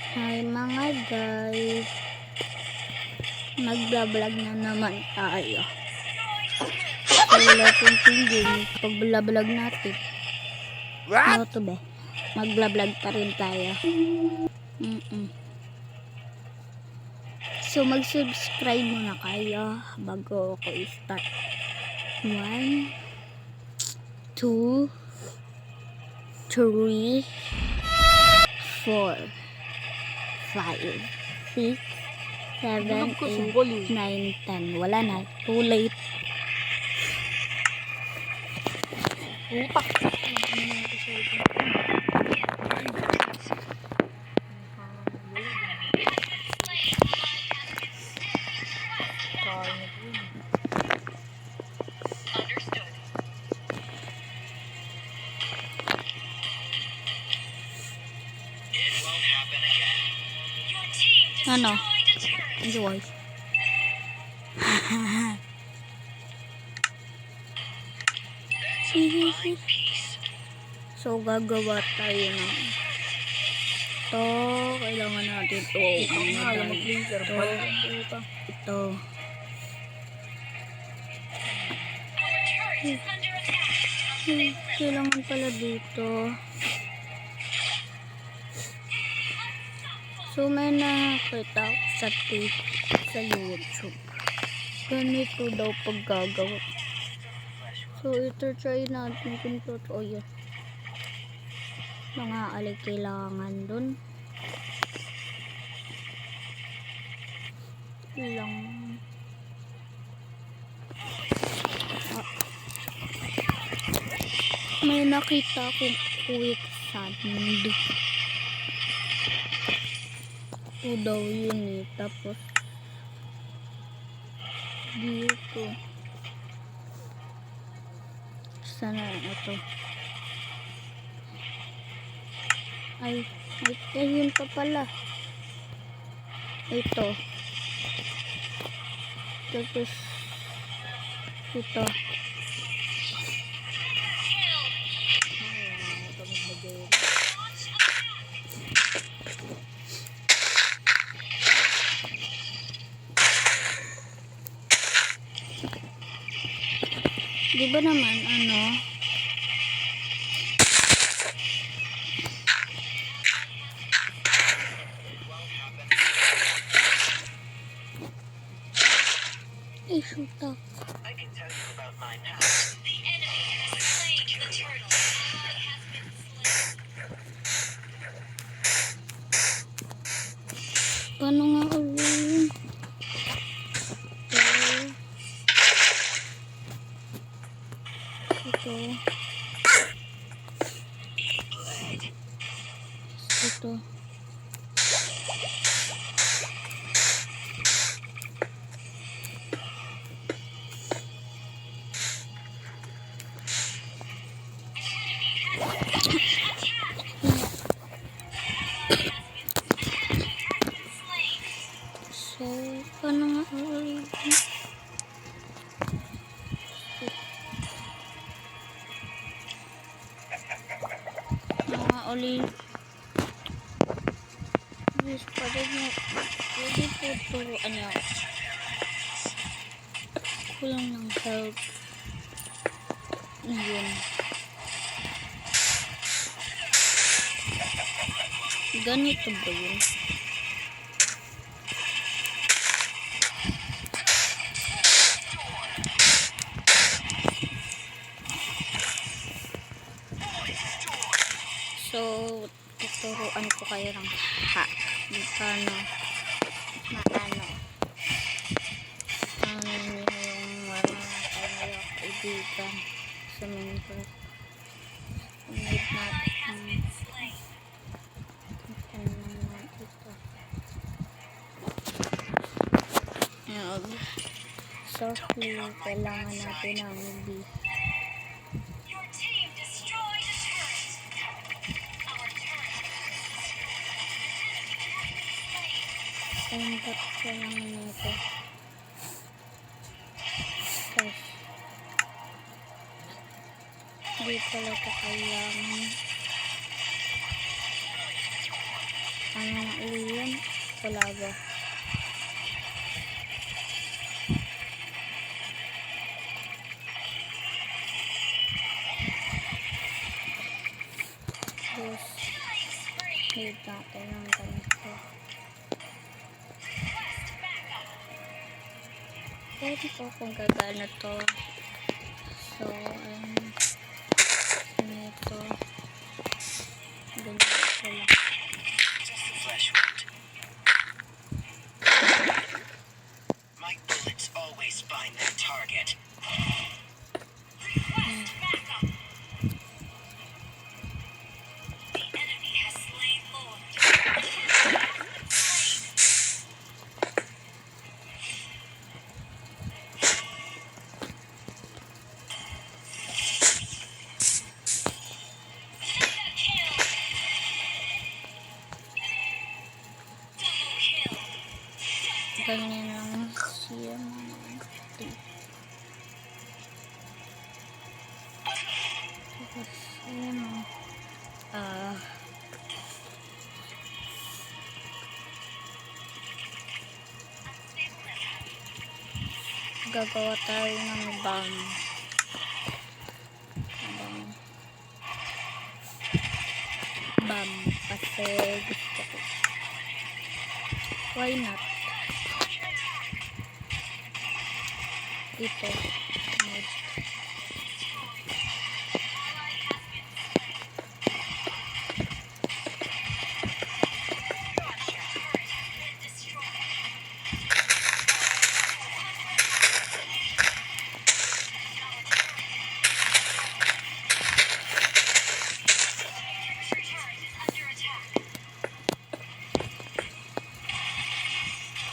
Hi mga guys, magbablog na naman tayo. So wala pong tingin pagbablog natin. Ano to be? Magbablog pa rin tayo. So mag-subscribe muna kayo bago ako i-start. 1 2 3 4 5 6 7 8 9 10. Wala na, too late. Upak. Ano? Enjoy. So gagawa tayo ng ito. Kailangan natin ito. Ito. Kailangan pala dito. So may nakita sa YouTube. Ganito daw paggagawa. So ito try natin kung totoo yan. Mga alay kailangan dun. Lang. May nakita akong quick sand. Ito daw yun eh. Tapos dito. Sana ito. Ay, yun pa pala. Ito. Tapos ito. Di ba naman ano? Shoot up. I can tell you about my past. The enemy has slain the turtle. Has been slain. Paano nga ulit? Ito. Ito. So, paano nga ulit? Ulit. Yes, pwede po turuan niyo. Kulang ng help. Yun. Ganito ba yun? So, tuturuan ko kayo ng hack. Paano niyo yung mga kaibigan sa Minecraft. Need natin ito. Softly, kailangan natin ng B. Sendot ko lang nito. Di pala ito kailangan. Ano na iyan? Wala ba? Tapos, need natin ng ganito. Pwede po kung gagana to. So, ganito. Ganito lang. Just a flesh wound. My bullets always find their target. The enemy has slain Lord. Ganyan lang siya mga tapos ayan o gagawa tayo ng bam kasi gusto ko, why not ito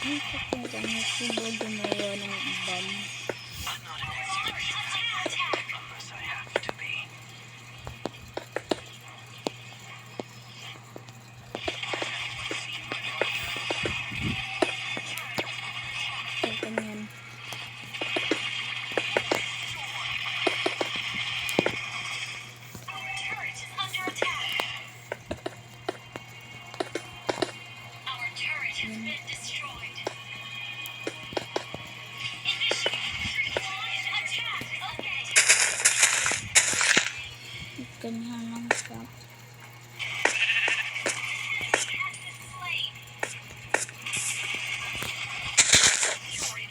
ito kung ganyan subo gumawa ng bam. I'm not an expert unless I have to be. So, ganyan. Our turret is under attack. Our turret has been destroyed. Initiate line attack. Okay. Ganyan lang siya. Has been slain. Victory.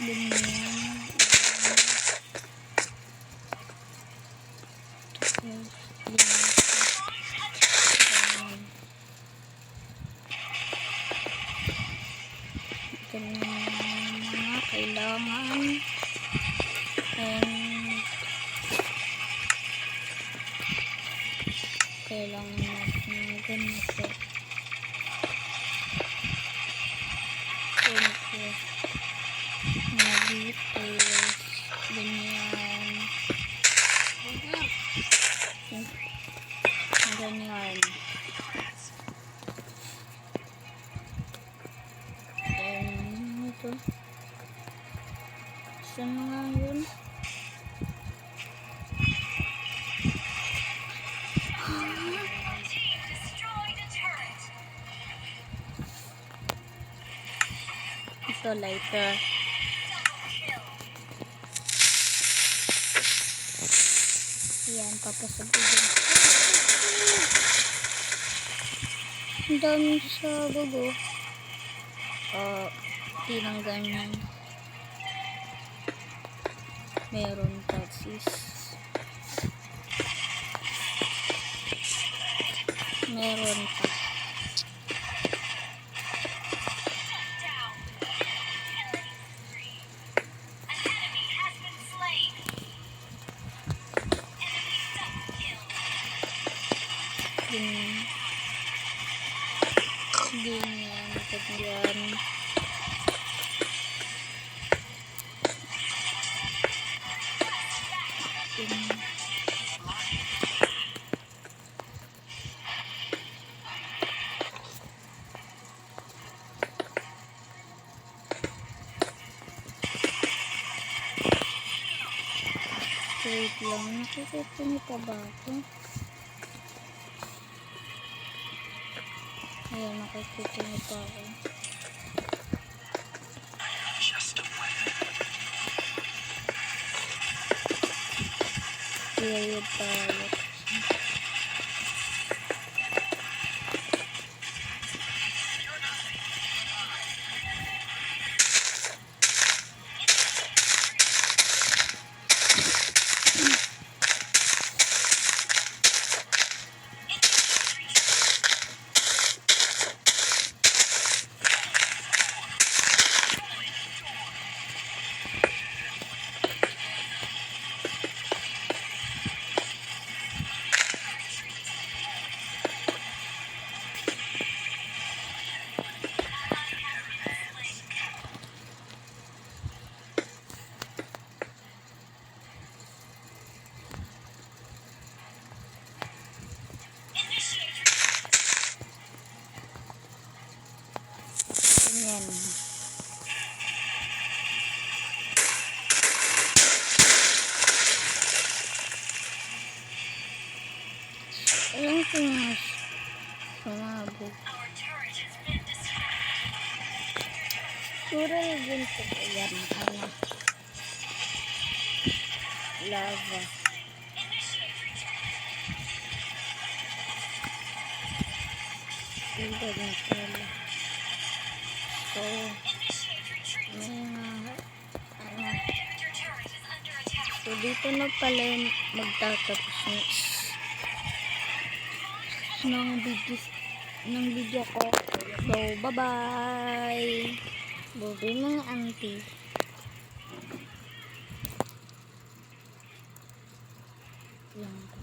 Ganyan. Tapos, ganyan mga kailangan and kailangan natin ng ganito na details ganyan ganyan and ito saan nga yun Team destroyed a turret. ito lighter Double kill. yan papasagugin ang dami sa bugo tinanggal yan meron taxis meron pa Down. Killing spree. An enemy has been slain. Enemy double kill. ganyan ganyan ganyan Wait lang, nakikita niyo pa ba ako? Ayan, nakikita niyo pa ako. Just a plan. Period tayo. Ganyan. Alam ko nga sumabog. Our turret has been destroyed. Sura din ko po yan. Ano? Lava. Hindi na pala. So, may mga ano. So, dito na pala yung magtatapos ng video ko. So, bye-bye. Bye mga auntie. Yan.